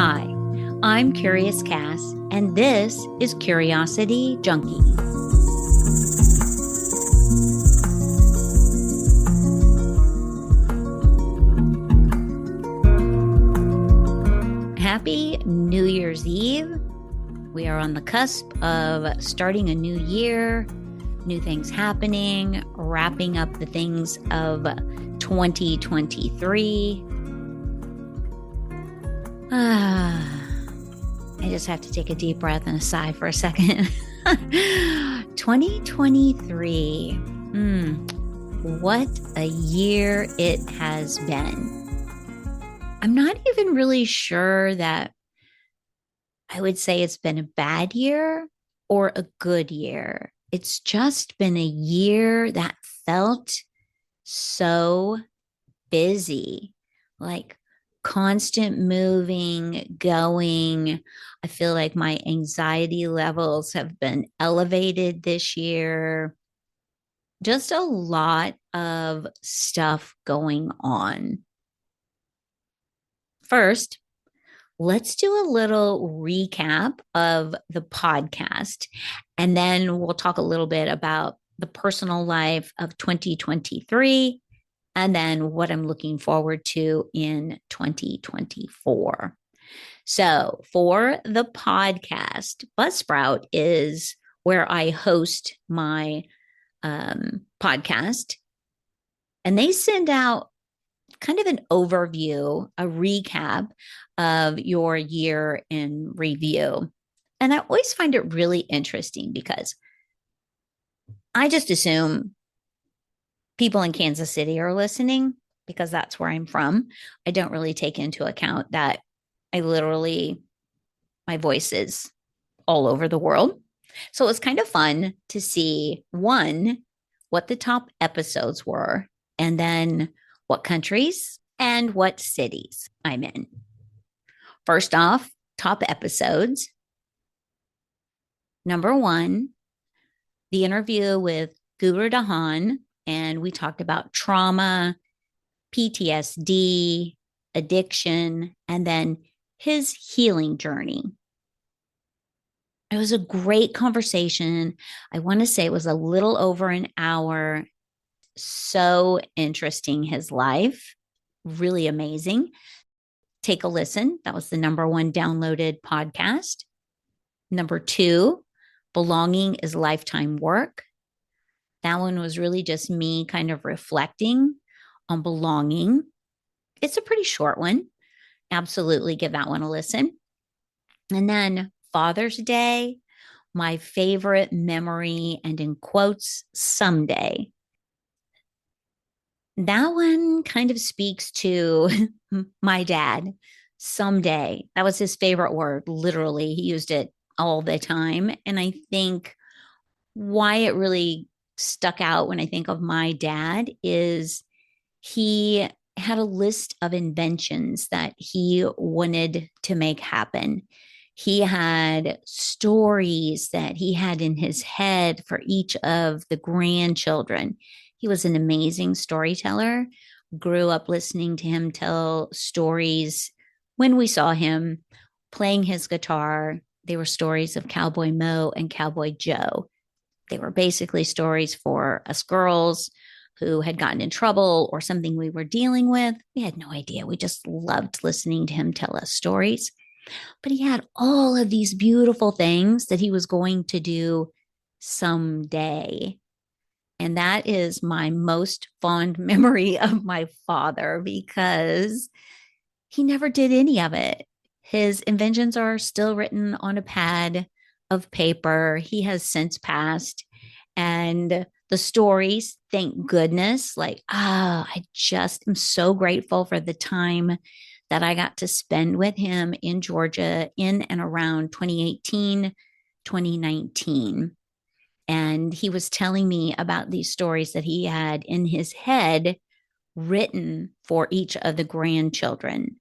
Hi, I'm Curious Cass, and this is Curiosity Junkie. Happy New Year's Eve. We are on the cusp of starting a new year, new things happening, wrapping up the things of 2023. I just have to take a deep breath and a sigh for a second. 2023. What a year it has been. I'm not even really sure that I would say it's been a bad year or a good year. It's just been a year that felt so busy, like constant moving, going. I feel like my anxiety levels have been elevated this year. Just a lot of stuff going on. First, let's do a little recap of the podcast, and then we'll talk a little bit about the personal life of 2023 and then what I'm looking forward to in 2024. So, for the podcast, Buzzsprout is where I host my podcast, and they send out kind of an overview, a recap of your year in review. And I always find it really interesting because I just assume people in Kansas City are listening because that's where I'm from. I don't really take into account that my voice is all over the world. So it's kind of fun to see one, what the top episodes were, and then what countries and what cities I'm in. First off, top episodes. Number 1, the interview with Guru Dahan, and we talked about trauma, PTSD, addiction, and then his healing journey. It was a great conversation. I want to say it was a little over an hour. So interesting, his life. Really amazing. Take a listen. That was the number 1 downloaded podcast. Number 2, Belonging is Lifetime Work. That one was really just me kind of reflecting on belonging. It's a pretty short one. Absolutely give that one a listen. And then Father's Day, my favorite memory, and in quotes, someday. That one kind of speaks to my dad. Someday. That was his favorite word. Literally, he used it all the time. And I think why it really stuck out when I think of my dad is he had a list of inventions that he wanted to make happen. He had stories that he had in his head for each of the grandchildren. He was an amazing storyteller. Grew up listening to him tell stories. When we saw him playing his guitar, they were stories of Cowboy Mo and Cowboy Joe. They were basically stories for us girls who had gotten in trouble or something we were dealing with. We had no idea. We just loved listening to him tell us stories. But he had all of these beautiful things that he was going to do someday. And that is my most fond memory of my father because he never did any of it. His inventions are still written on a pad of paper. He has since passed. And the stories, thank goodness, I just am so grateful for the time that I got to spend with him in Georgia in and around 2018, 2019. And he was telling me about these stories that he had in his head written for each of the grandchildren.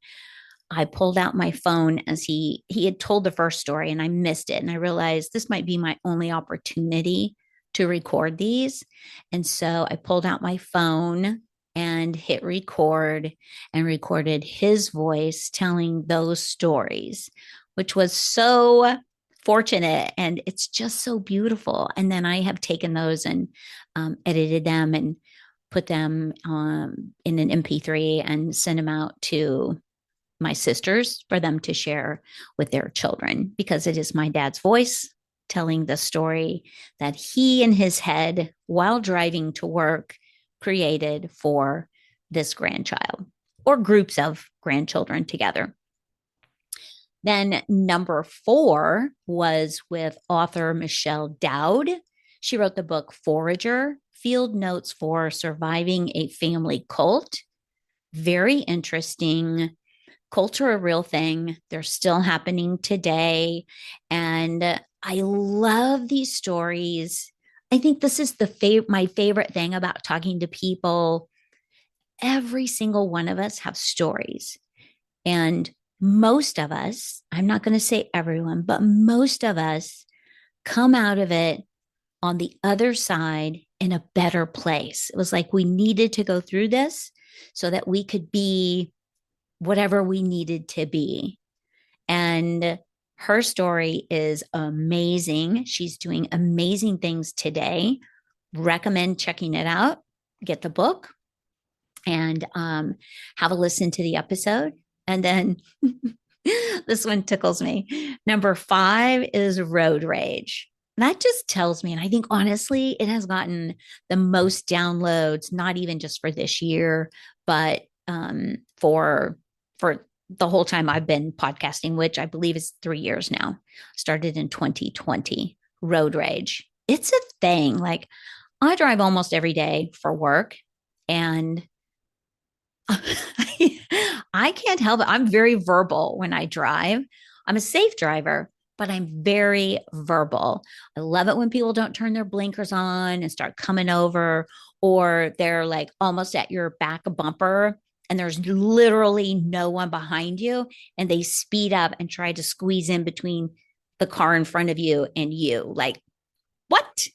I pulled out my phone as he had told the first story and I missed it. And I realized this might be my only opportunity to record these. And so I pulled out my phone and hit record and recorded his voice telling those stories, which was so fortunate. And it's just so beautiful. And then I have taken those and edited them and put them in an MP3 and sent them out to my sisters for them to share with their children because it is my dad's voice telling the story that he in his head while driving to work created for this grandchild or groups of grandchildren together. Then number 4 was with author Michelle Dowd. She wrote the book Forager, Field Notes for Surviving a Family Cult. Very interesting. Culture, a real thing. They're still happening today. And I love these stories. I think this is my favorite thing about talking to people. Every single one of us have stories. And most of us, I'm not going to say everyone, but most of us come out of it on the other side in a better place. It was like we needed to go through this so that we could be whatever we needed to be. And her story is amazing. She's doing amazing things today. Recommend checking it out. Get the book and have a listen to the episode. And then this one tickles me. Number 5 is Road Rage. That just tells me, and I think honestly, it has gotten the most downloads, not even just for this year, but for the whole time I've been podcasting, which I believe is 3 years now. Started in 2020. Road Rage. It's a thing. Like I drive almost every day for work, and I can't help it. I'm very verbal when I drive. I'm a safe driver, but I'm very verbal. I love it when people don't turn their blinkers on and start coming over, or they're like almost at your back bumper and there's literally no one behind you and they speed up and try to squeeze in between the car in front of you and you. Like, what?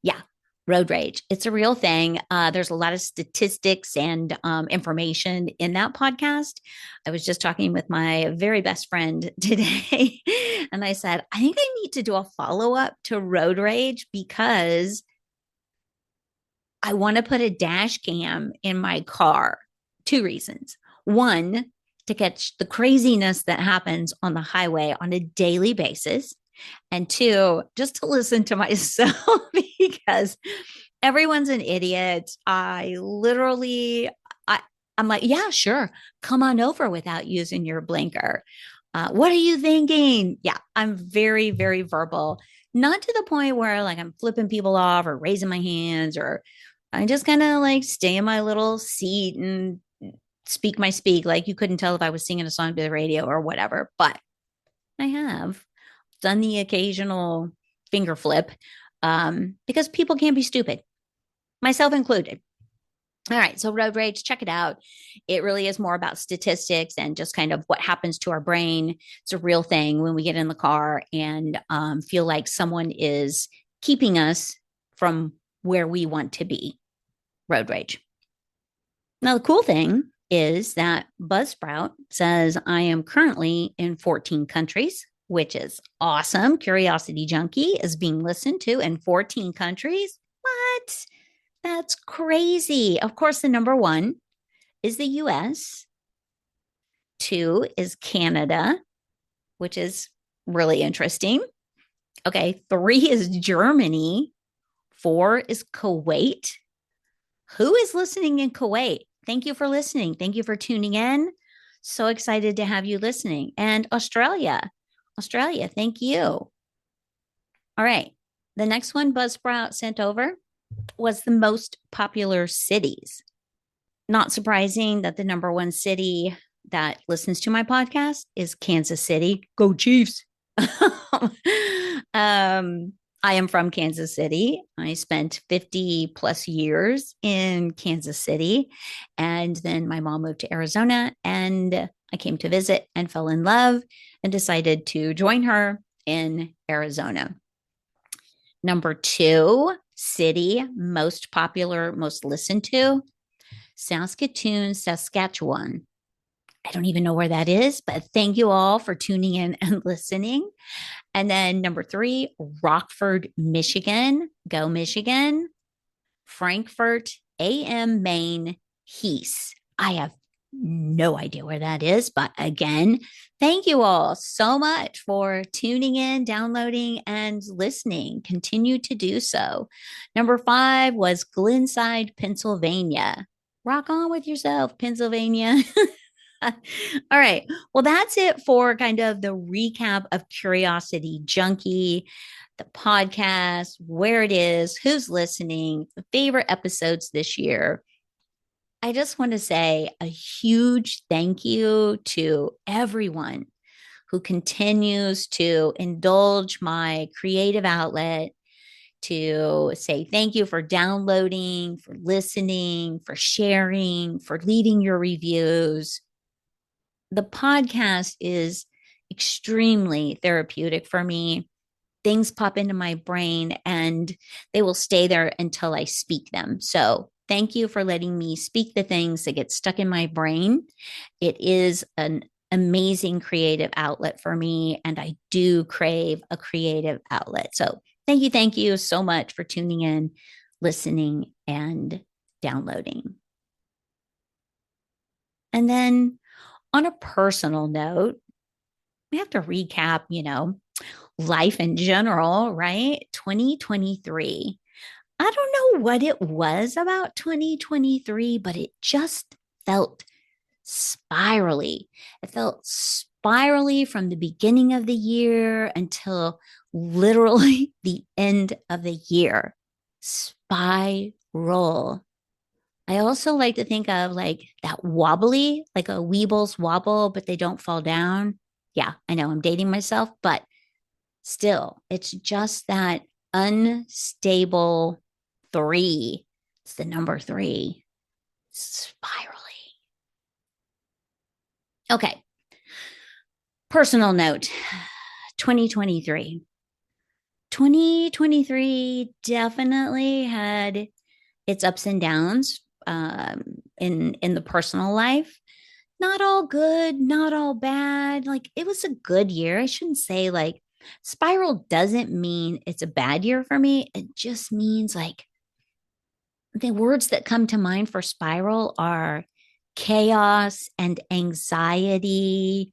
Yeah, road rage. It's a real thing. There's a lot of statistics and information in that podcast. I was just talking with my very best friend today, and I said, I think I need to do a follow up to road rage because I want to put a dash cam in my car. 2 reasons. One, to catch the craziness that happens on the highway on a daily basis. And 2, just to listen to myself because everyone's an idiot. I'm like, yeah, sure. Come on over without using your blinker. What are you thinking? Yeah, I'm very, very verbal, not to the point where like I'm flipping people off or raising my hands, or I just kind of like stay in my little seat and speak my speak. Like you couldn't tell if I was singing a song to the radio or whatever, but I have done the occasional finger flip because people can't be stupid, myself included. All right, so road rage, check it out. It really is more about statistics and just kind of what happens to our brain. It's a real thing when we get in the car and feel like someone is keeping us from where we want to be. Road rage. Now, the cool thing is that Buzzsprout says I am currently in 14 countries, which is awesome. Curiosity Junkie is being listened to in 14 countries. What? That's crazy. Of course, the number 1 is the US. 2 is Canada, which is really interesting. Okay, 3 is Germany. 4 is Kuwait. Who is listening in Kuwait? Thank you for listening. Thank you for tuning in. So excited to have you listening. And Australia, thank you. All right. The next one Buzzsprout sent over was the most popular cities. Not surprising that the number 1 city that listens to my podcast is Kansas City. Go Chiefs. I am from Kansas City. I spent 50 plus years in Kansas City. And then my mom moved to Arizona and I came to visit and fell in love and decided to join her in Arizona. Number 2 city, most popular, most listened to, Saskatoon, Saskatchewan. I don't even know where that is, but thank you all for tuning in and listening. And then number three, Rockford, Michigan. Go, Michigan. Frankfurt AM, Maine, Heath. I have no idea where that is, but again, thank you all so much for tuning in, downloading, and listening. Continue to do so. Number five was Glenside, Pennsylvania. Rock on with yourself, Pennsylvania. All right. Well, that's it for kind of the recap of Curiosity Junkie, the podcast, where it is, who's listening, the favorite episodes this year. I just want to say a huge thank you to everyone who continues to indulge my creative outlet, to say thank you for downloading, for listening, for sharing, for leaving your reviews. The podcast is extremely therapeutic for me. Things pop into my brain and they will stay there until I speak them. So thank you for letting me speak the things that get stuck in my brain. It is an amazing creative outlet for me, and I do crave a creative outlet. So thank you so much for tuning in, listening, and downloading. And then on a personal note, we have to recap, life in general, right? 2023. I don't know what it was about 2023, but it just felt spirally. It felt spirally from the beginning of the year until literally the end of the year. Spiral. I also like to think of like that wobbly, like a Weebles wobble, but they don't fall down. Yeah, I know I'm dating myself, but still, it's just that unstable three. It's the number three, spirally. Okay, personal note 2023. 2023 definitely had its ups and downs in the personal life. Not all good, not all bad. Like it was a good year. I shouldn't say like spiral doesn't mean it's a bad year for me. It just means like the words that come to mind for spiral are chaos and anxiety,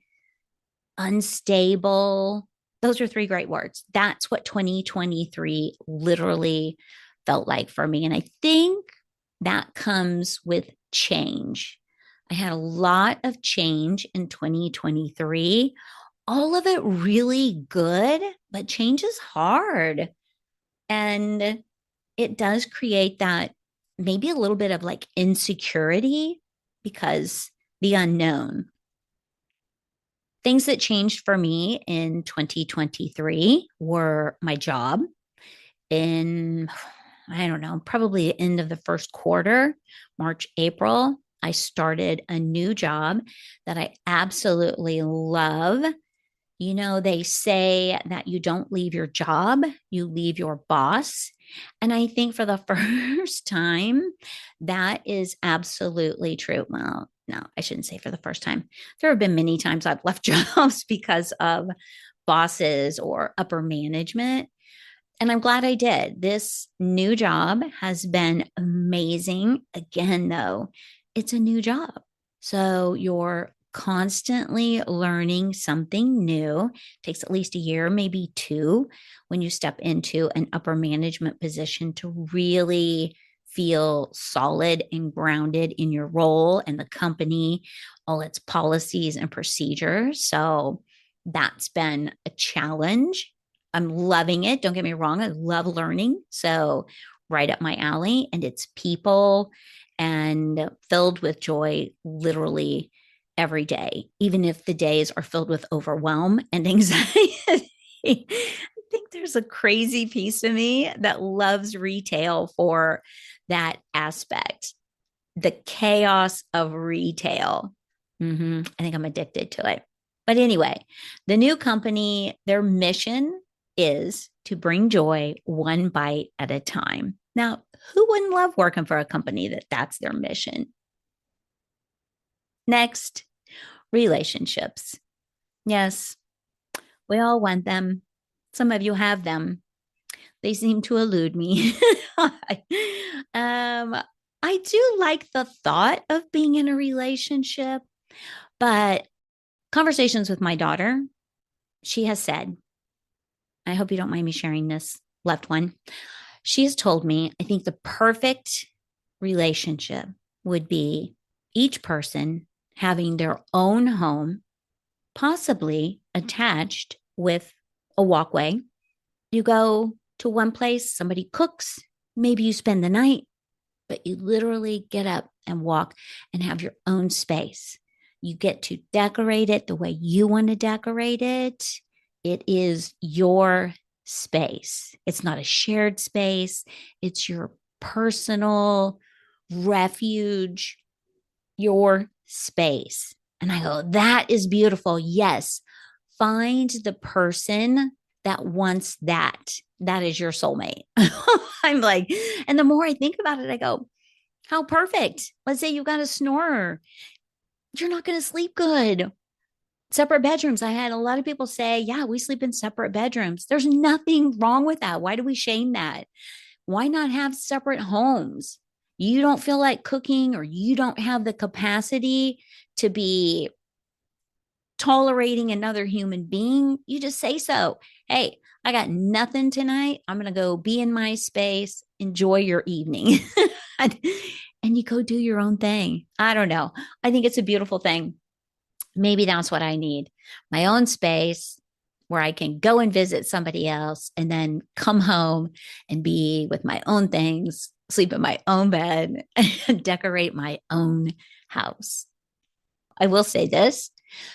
unstable. Those are three great words. That's what 2023 literally felt like for me. And I think that comes with change. I had a lot of change in 2023, all of it really good, but change is hard. And it does create that maybe a little bit of like insecurity because the unknown. Things that changed for me in 2023 were my job in, I don't know, probably the end of the first quarter, March, April. I started a new job that I absolutely love. They say that you don't leave your job, you leave your boss. And I think for the first time, that is absolutely true. Well, no, I shouldn't say for the first time. There have been many times I've left jobs because of bosses or upper management. And I'm glad I did. This new job has been amazing. Again, though, it's a new job. So you're constantly learning something new. It takes at least a year, maybe two, when you step into an upper management position to really feel solid and grounded in your role and the company, all its policies and procedures. So that's been a challenge. I'm loving it. Don't get me wrong. I love learning. So, right up my alley. And it's people and filled with joy literally every day, even if the days are filled with overwhelm and anxiety. I think there's a crazy piece of me that loves retail for that aspect, the chaos of retail. I think I'm addicted to it. But anyway, the new company, their mission is to bring joy one bite at a time. Now, who wouldn't love working for a company that's their mission? Next, relationships. Yes, we all want them. Some of you have them. They seem to elude me. I do like the thought of being in a relationship, but conversations with my daughter, she has said, I hope you don't mind me sharing this left one. She has told me, I think the perfect relationship would be each person having their own home, possibly attached with a walkway. You go to one place, somebody cooks, maybe you spend the night, but you literally get up and walk and have your own space. You get to decorate it the way you want to decorate it. It is your space. It's not a shared space, it's your personal refuge, your space. And I go, that is beautiful. Yes. Find the person that wants that. That is your soulmate. I'm like, and the more I think about it, I go, how perfect. Let's say you've got a snorer. You're not going to sleep good. Separate bedrooms. I had a lot of people say, yeah, we sleep in separate bedrooms. There's nothing wrong with that. Why do we shame that? Why not have separate homes? You don't feel like cooking or you don't have the capacity to be tolerating another human being, you just say so. Hey, I got nothing tonight. I'm going to go be in my space. Enjoy your evening. and you go do your own thing. I don't know. I think it's a beautiful thing. Maybe that's what I need, my own space where I can go and visit somebody else and then come home and be with my own things, sleep in my own bed, and decorate my own house. I will say this,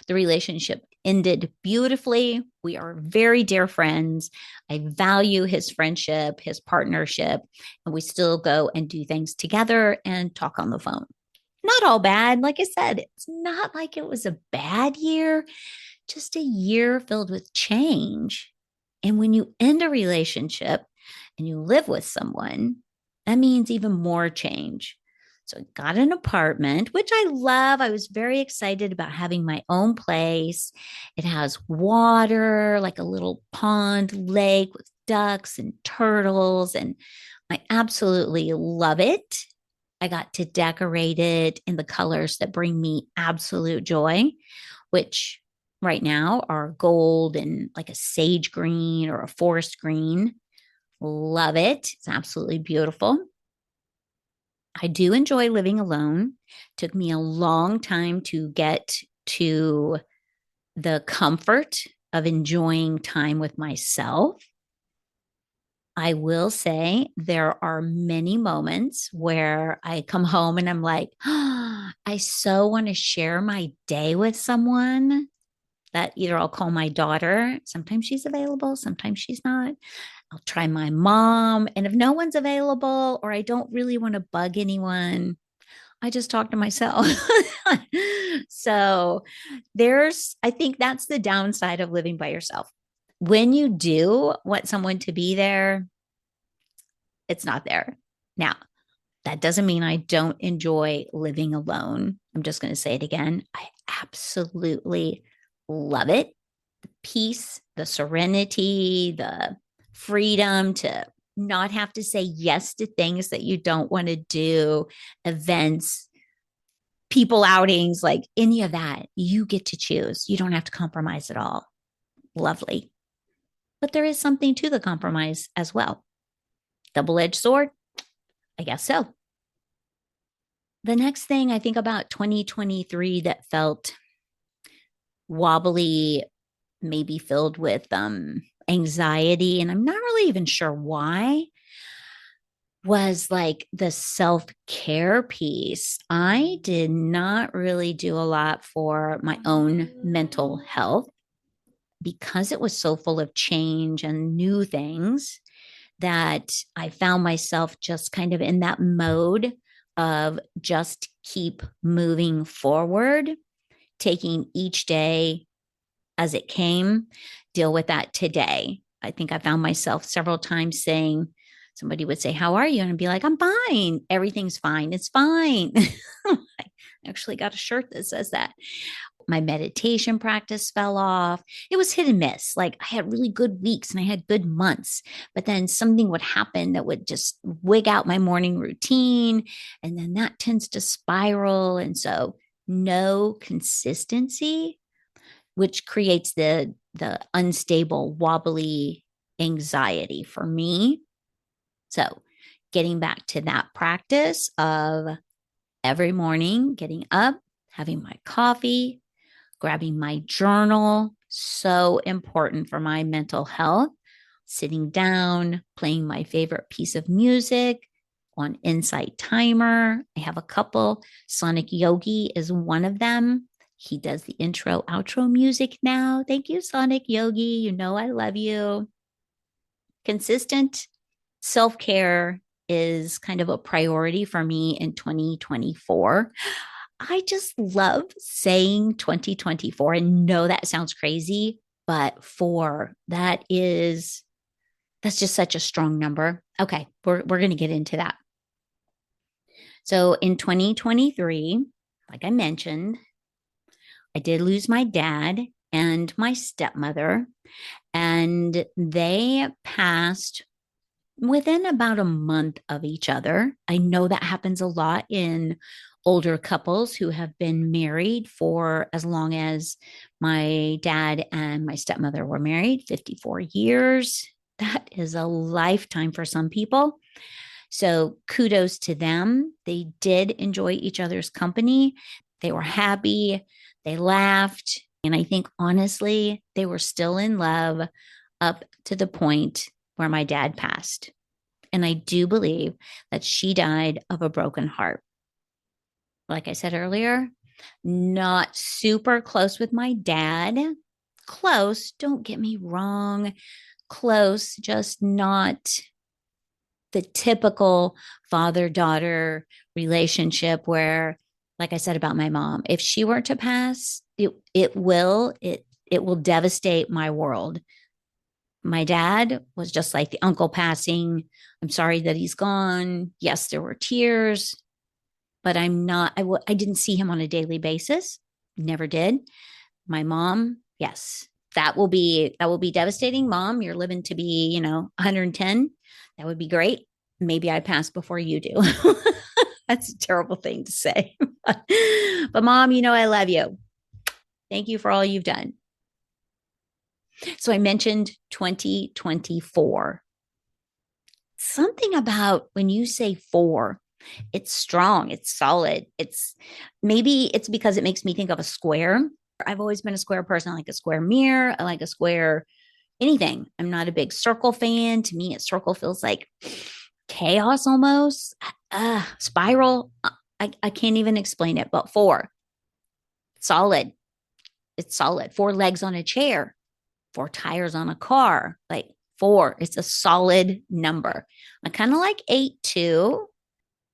the relationship ended beautifully. We are very dear friends. I value his friendship, his partnership, and we still go and do things together and talk on the phone. Not all bad. Like I said, it's not like it was a bad year, just a year filled with change. And when you end a relationship and you live with someone, that means even more change. So I got an apartment, which I love. I was very excited about having my own place. It has water, like a little pond lake with ducks and turtles, and I absolutely love it. I got to decorate it in the colors that bring me absolute joy, which right now are gold and like a sage green or a forest green. Love it. It's absolutely beautiful. I do enjoy living alone. Took me a long time to get to the comfort of enjoying time with myself. I will say there are many moments where I come home and I'm like, oh, I so want to share my day with someone that either I'll call my daughter. Sometimes she's available, sometimes she's not. I'll try my mom. And if no one's available or I don't really want to bug anyone, I just talk to myself. So I think that's the downside of living by yourself. When you do want someone to be there, it's not there. Now, that doesn't mean I don't enjoy living alone. I'm just going to say it again. I absolutely love it. The peace, the serenity, the freedom to not have to say yes to things that you don't want to do, events, people outings, like any of that. You get to choose. You don't have to compromise at all. Lovely. But there is something to the compromise as well. Double edged sword? I guess so. The next thing I think about 2023 that felt wobbly, maybe filled with anxiety, and I'm not really even sure why, was like the self care piece. I did not really do a lot for my own mental health because it was so full of change and new things that I found myself just kind of in that mode of just keep moving forward, taking each day as it came, deal with that today. I think I found myself several times saying, Somebody would say, "How are you?" And I'd be like, "I'm fine. Everything's fine. It's fine." I actually got a shirt that says that. My meditation practice fell off. It was hit and miss. Like I had really good weeks and I had good months, but then something would happen that would just wig out my morning routine. And then that tends to spiral. And so no consistency, which creates the unstable, wobbly anxiety for me. So getting back to that practice of every morning getting up, having my coffee, grabbing my journal, so important for my mental health, sitting down, playing my favorite piece of music on Insight Timer. I have a couple. Sonic Yogi is one of them. He does the intro, outro music now. Thank you, Sonic Yogi. You know I love you. Consistent self care is kind of a priority for me in 2024. I just love saying 2024 and know that sounds crazy, but four, that's just such a strong number. Okay, we're going to get into that. So in 2023, like I mentioned, I did lose my dad and my stepmother, and they passed within about a month of each other. I know that happens a lot in older couples who have been married for as long as my dad and my stepmother were married, 54 years. That is a lifetime for some people. So kudos to them. They did enjoy each other's company. They were happy. They laughed. And I think honestly, they were still in love up to the point where my dad passed. And I do believe that she died of a broken heart. Like I said earlier, not super close with my dad. Close, don't get me wrong. Close, just not the typical father daughter relationship where, like I said about my mom, if she were to pass, it will devastate my world. My dad was just like the uncle passing. I'm sorry that he's gone. Yes, there were tears, but I didn't see him on a daily basis. Never did. My mom, yes, that will be devastating. Mom, you're living to be, 110. That would be great. Maybe I pass before you do. That's a terrible thing to say. But mom, I love you. Thank you for all you've done. So I mentioned 2024. Something about when you say four, it's strong, it's solid. Maybe it's because it makes me think of a square. I've always been a square person. I like a square mirror. I like a square anything. I'm not a big circle fan. To me, a circle feels like chaos almost. Spiral. I can't even explain it, but four, solid. It's solid. Four legs on a chair, four tires on a car. Like four, it's a solid number. I kind of like eight too,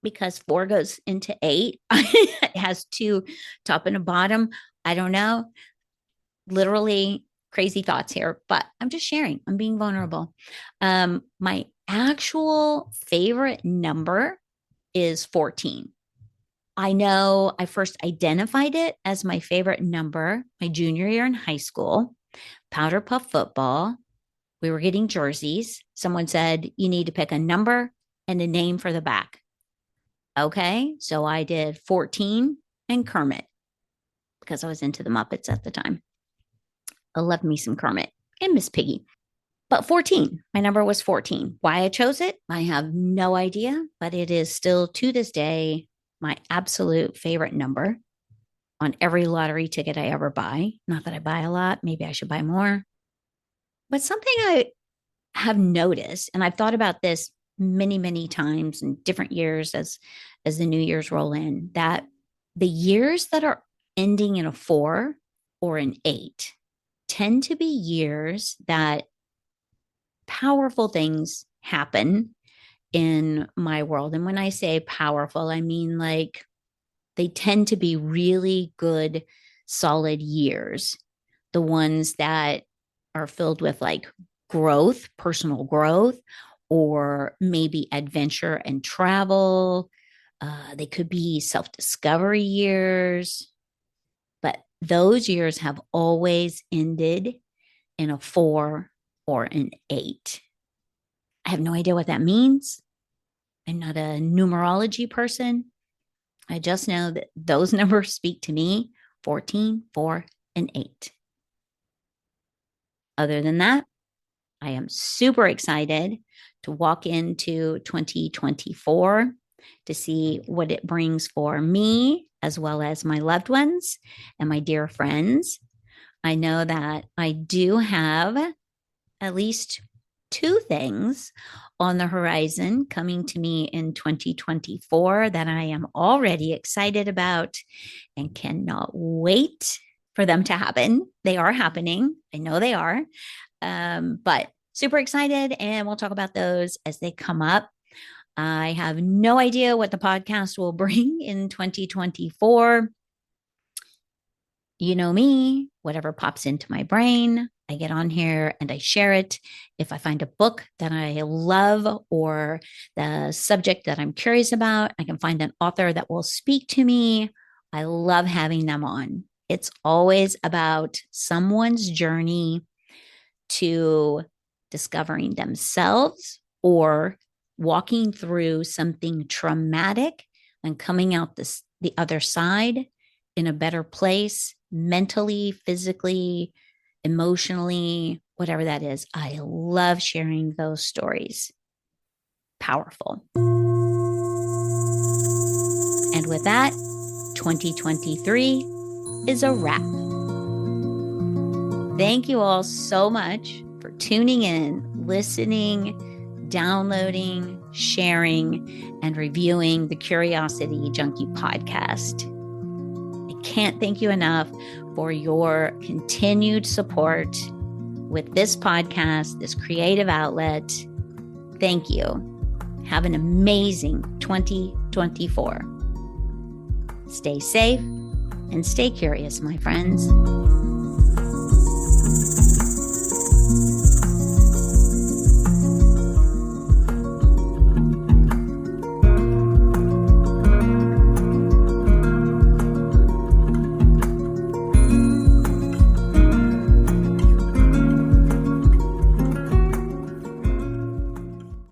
because four goes into eight. It has two top and a bottom. I don't know. Literally crazy thoughts here, but I'm just sharing. I'm being vulnerable. My actual favorite number is 14. I know I first identified it as my favorite number my junior year in high school, powder puff football. We were getting jerseys. Someone said, you need to pick a number and a name for the back. Okay. So I did 14 and Kermit because I was into the Muppets at the time. I loved me some Kermit and Miss Piggy. But 14, my number was 14. Why I chose it, I have no idea, but it is still to this day my absolute favorite number on every lottery ticket I ever buy. Not that I buy a lot, maybe I should buy more. But something I have noticed, and I've thought about this many, many times in different years as the new years roll in, that the years that are ending in a four or an eight tend to be years that powerful things happen in my world. And when I say powerful, I mean like they tend to be really good, solid years. The ones that are filled with like growth, personal growth, or maybe adventure and travel. They could be self-discovery years, but those years have always ended in a 4 or an 8. I have no idea what that means. I'm not a numerology person. I just know that those numbers speak to me: 14, 4, and 8. Other than that, I am super excited to walk into 2024 to see what it brings for me, as well as my loved ones and my dear friends. I know that I do have at least 2 things on the horizon coming to me in 2024 that I am already excited about and cannot wait for them to happen. They are happening. I know they are. But super excited, and we'll talk about those as they come up. I have no idea what the podcast will bring in 2024. You know me, whatever pops into my brain, I get on here and I share it. If I find a book that I love or the subject that I'm curious about, I can find an author that will speak to me. I love having them on. It's always about someone's journey to discovering themselves or walking through something traumatic and coming out the other side in a better place, mentally, physically, emotionally, whatever that is. I love sharing those stories. Powerful. And with that, 2023 is a wrap. Thank you all so much for tuning in, listening, downloading, sharing, and reviewing the Curiosity Junkie podcast. I can't thank you enough for your continued support with this podcast, this creative outlet. Thank you. Have an amazing 2024. Stay safe and stay curious, my friends.